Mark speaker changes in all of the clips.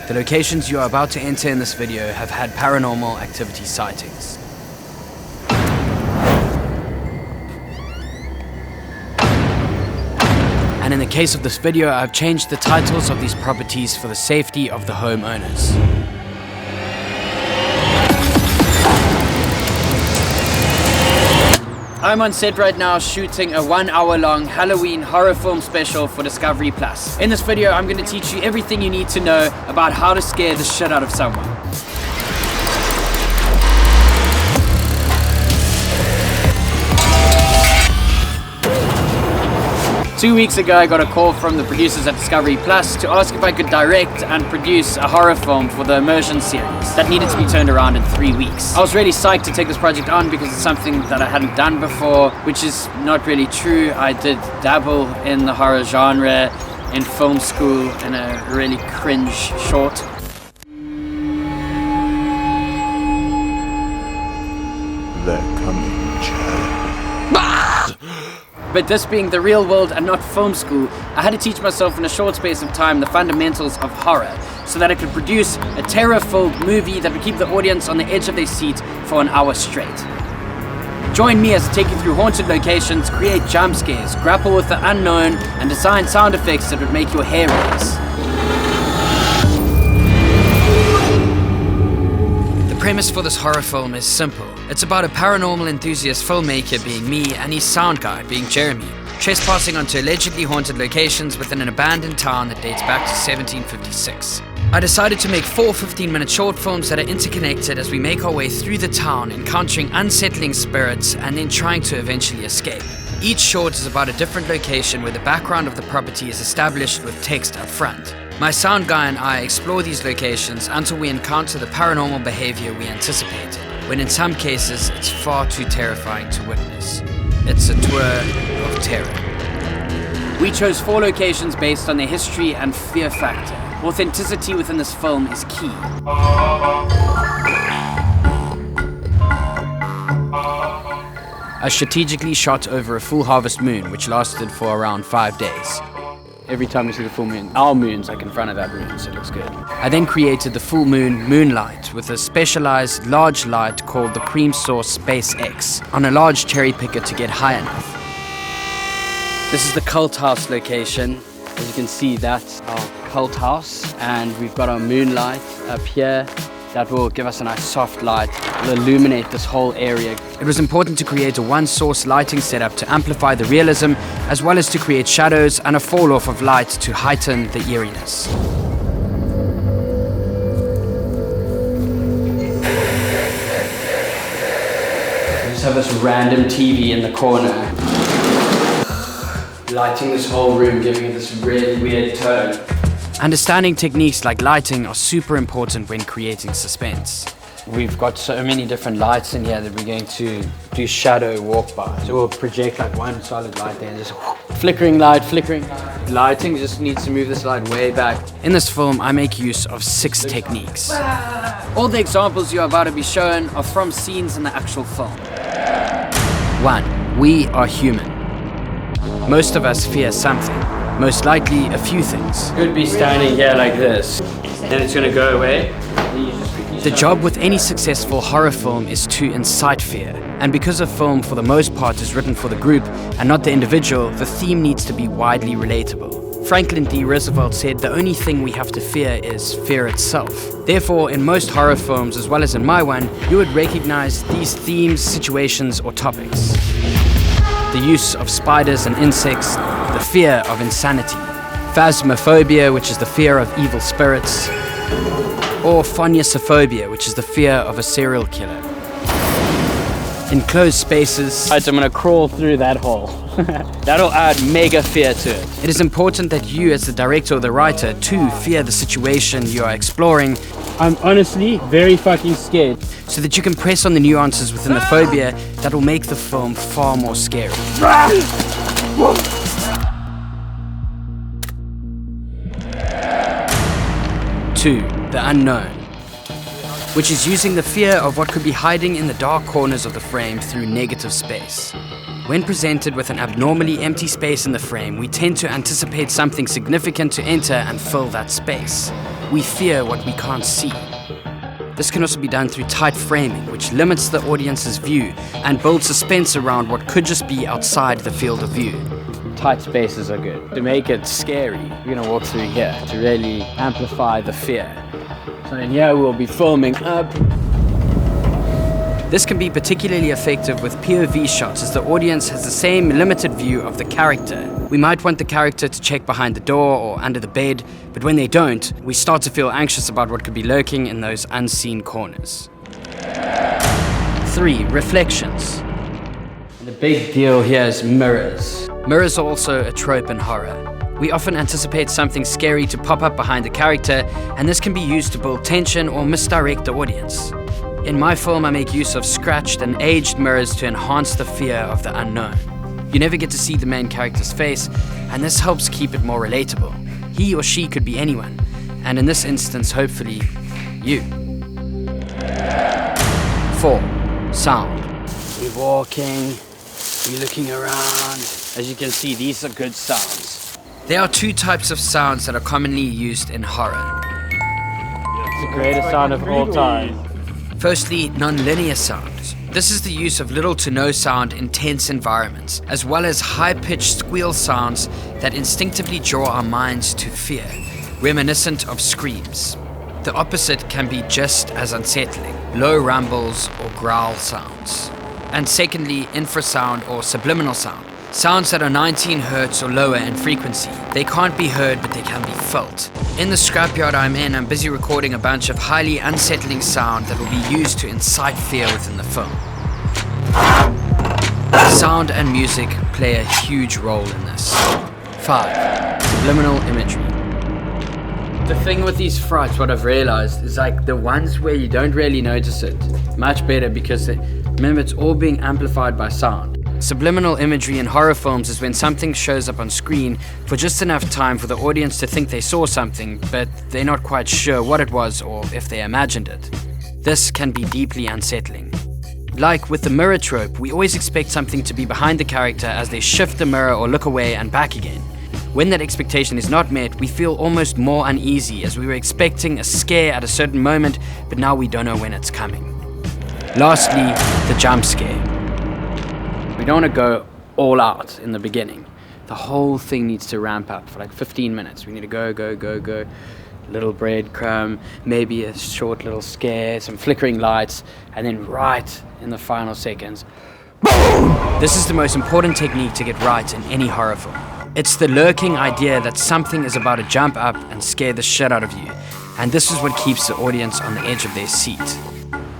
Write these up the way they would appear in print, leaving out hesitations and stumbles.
Speaker 1: The locations you are about to enter in this video have had paranormal activity sightings. And in the case of this video, I've changed the titles of these properties for the safety of the homeowners. I'm on set right now shooting a 1 hour long Halloween horror film special for Discovery Plus. In this video, I'm going to teach you everything you need to know about how to scare the shit out of someone. Two weeks ago, I got a call from the producers at Discovery Plus to ask if I could direct and produce a horror film for the Immersion series that needed to be turned around in 3 weeks. I was really psyched to take this project on because it's something that I hadn't done before, which is not really true. I did dabble in the horror genre in film school in a really cringe short.
Speaker 2: They're coming, Chad.
Speaker 1: But this being the real world and not film school, I had to teach myself in a short space of time the fundamentals of horror so that I could produce a terror-filled movie that would keep the audience on the edge of their seat for an hour straight. Join me as I take you through haunted locations, create jump scares, grapple with the unknown, and design sound effects that would make your hair raise. The premise for this horror film is simple. It's about a paranormal enthusiast filmmaker being me and his sound guy being Jeremy, trespassing onto allegedly haunted locations within an abandoned town that dates back to 1756. I decided to make 4 15-minute short films that are interconnected as we make our way through the town, encountering unsettling spirits and then trying to eventually escape. Each short is about a different location where the background of the property is established with text up front. My sound guy and I explore these locations until we encounter the paranormal behavior we anticipated, when in some cases it's far too terrifying to witness. It's a tour of terror. We chose 4 locations based on their history and fear factor. Authenticity within this film is key. I strategically shot over a full harvest moon, which lasted for around 5 days. Every time we see the full moon, our moon's like in front of that moon, so it looks good. I then created the full moon moonlight with a specialized large light called the Cream Source Space X on a large cherry picker to get high enough. This is the cult house location. As you can see, that's our cult house, and we've got our moonlight up here. That will give us a nice soft light. It will illuminate this whole area. It was important to create a one-source lighting setup to amplify the realism, as well as to create shadows and a fall-off of light to heighten the eeriness. We just have this random TV in the corner, lighting this whole room, giving it this really weird tone. Understanding techniques like lighting are super important when creating suspense. We've got so many different lights in here that we're going to do shadow walk by. So we'll project like one solid light there and just flickering light, flickering light. Lighting just needs to move this light way back. In this film, I make use of 6 techniques. All the examples you're about to be shown are from scenes in the actual film. 1. We are human. Most of us fear something. Most likely a few things. Could be standing here like this, then it's gonna go away. The job with any successful horror film is to incite fear. And because a film for the most part is written for the group and not the individual, the theme needs to be widely relatable. Franklin D. Roosevelt said the only thing we have to fear is fear itself. Therefore, in most horror films, as well as in my one, you would recognize these themes, situations, or topics. The use of spiders and insects, the fear of insanity, phasmophobia, which is the fear of evil spirits, or phoniasophobia, which is the fear of a serial killer. Enclosed spaces. Right, so I'm gonna crawl through that hole. That'll add mega fear to it. It is important that you, as the director or the writer, too fear the situation you are exploring. I'm honestly very fucking scared. So that you can press on the nuances within the phobia that will make the film far more scary. 2. The unknown, which is using the fear of what could be hiding in the dark corners of the frame through negative space. When presented with an abnormally empty space in the frame, we tend to anticipate something significant to enter and fill that space. we fear what we can't see. This can also be done through tight framing, which limits the audience's view and builds suspense around what could just be outside the field of view. Tight spaces are good. To make it scary, we're going to walk through here to really amplify the fear. So in here we'll be filming up. This can be particularly effective with POV shots, as the audience has the same limited view of the character. We might want the character to check behind the door or under the bed, but when they don't, we start to feel anxious about what could be lurking in those unseen corners. 3. Reflections. And the big deal here is mirrors. Mirrors are also a trope in horror. We often anticipate something scary to pop up behind the character, and this can be used to build tension or misdirect the audience. In my film, I make use of scratched and aged mirrors to enhance the fear of the unknown. You never get to see the main character's face, and this helps keep it more relatable. He or she could be anyone, and in this instance, hopefully, you. 4. Sound. We're walking, we're looking around. As you can see, these are good sounds. There are 2 types of sounds that are commonly used in horror.
Speaker 3: It's the greatest sound of all time.
Speaker 1: Firstly, non-linear sounds. This is the use of little to no sound in tense environments, as well as high-pitched squeal sounds that instinctively draw our minds to fear, reminiscent of screams. The opposite can be just as unsettling, low rumbles or growl sounds. And secondly, infrasound or subliminal sound. Sounds that are 19 Hz or lower in frequency. They can't be heard, but they can be felt. In the scrapyard I'm in, I'm busy recording a bunch of highly unsettling sound that will be used to incite fear within the film. Sound and music play a huge role in this. 5. Subliminal imagery. The thing with these frights, what I've realized, is like the ones where you don't really notice it, much better, because remember, it's all being amplified by sound. Subliminal imagery in horror films is when something shows up on screen for just enough time for the audience to think they saw something, but they're not quite sure what it was or if they imagined it. This can be deeply unsettling. Like with the mirror trope, we always expect something to be behind the character as they shift the mirror or look away and back again. When that expectation is not met, we feel almost more uneasy, as we were expecting a scare at a certain moment, but now we don't know when it's coming. Lastly, the jump scare. We don't want to go all out in the beginning. The whole thing needs to ramp up for like 15 minutes. We need to go. Little breadcrumb, maybe a short little scare, some flickering lights, and then right in the final seconds, boom! This is the most important technique to get right in any horror film. It's the lurking idea that something is about to jump up and scare the shit out of you. And this is what keeps the audience on the edge of their seat.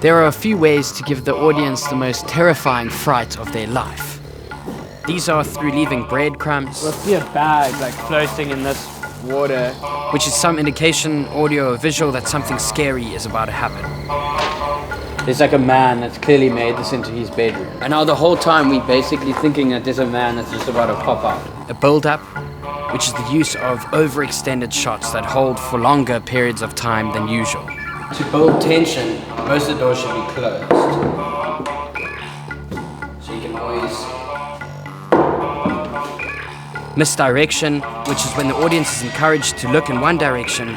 Speaker 1: There are a few ways to give the audience the most terrifying fright of their life. These are through leaving breadcrumbs.
Speaker 3: We'll see a bag like floating in this water,
Speaker 1: which is some indication, audio or visual, that something scary is about to happen.
Speaker 3: There's like a man that's clearly made this into his bedroom. And now the whole time we're basically thinking that there's a man that's just about to pop out.
Speaker 1: A build-up, which is the use of overextended shots that hold for longer periods of time than usual.
Speaker 3: To build tension, most of the doors should be closed. So you can always...
Speaker 1: Misdirection, which is when the audience is encouraged to look in one direction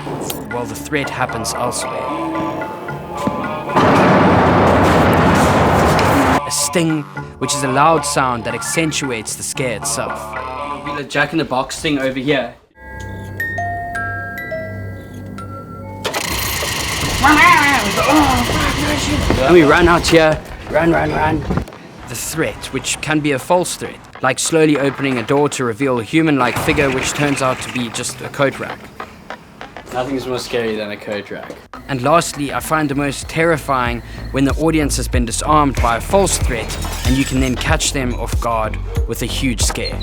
Speaker 1: while the threat happens elsewhere. A sting, which is a loud sound that accentuates the scare itself.
Speaker 3: It'll be the Jack in the Box thing over here.
Speaker 1: And we run out here, run. The threat, which can be a false threat, like slowly opening a door to reveal a human-like figure which turns out to be just a coat rack.
Speaker 3: Nothing's more scary than a coat rack.
Speaker 1: And lastly, I find the most terrifying when the audience has been disarmed by a false threat and you can then catch them off guard with a huge scare.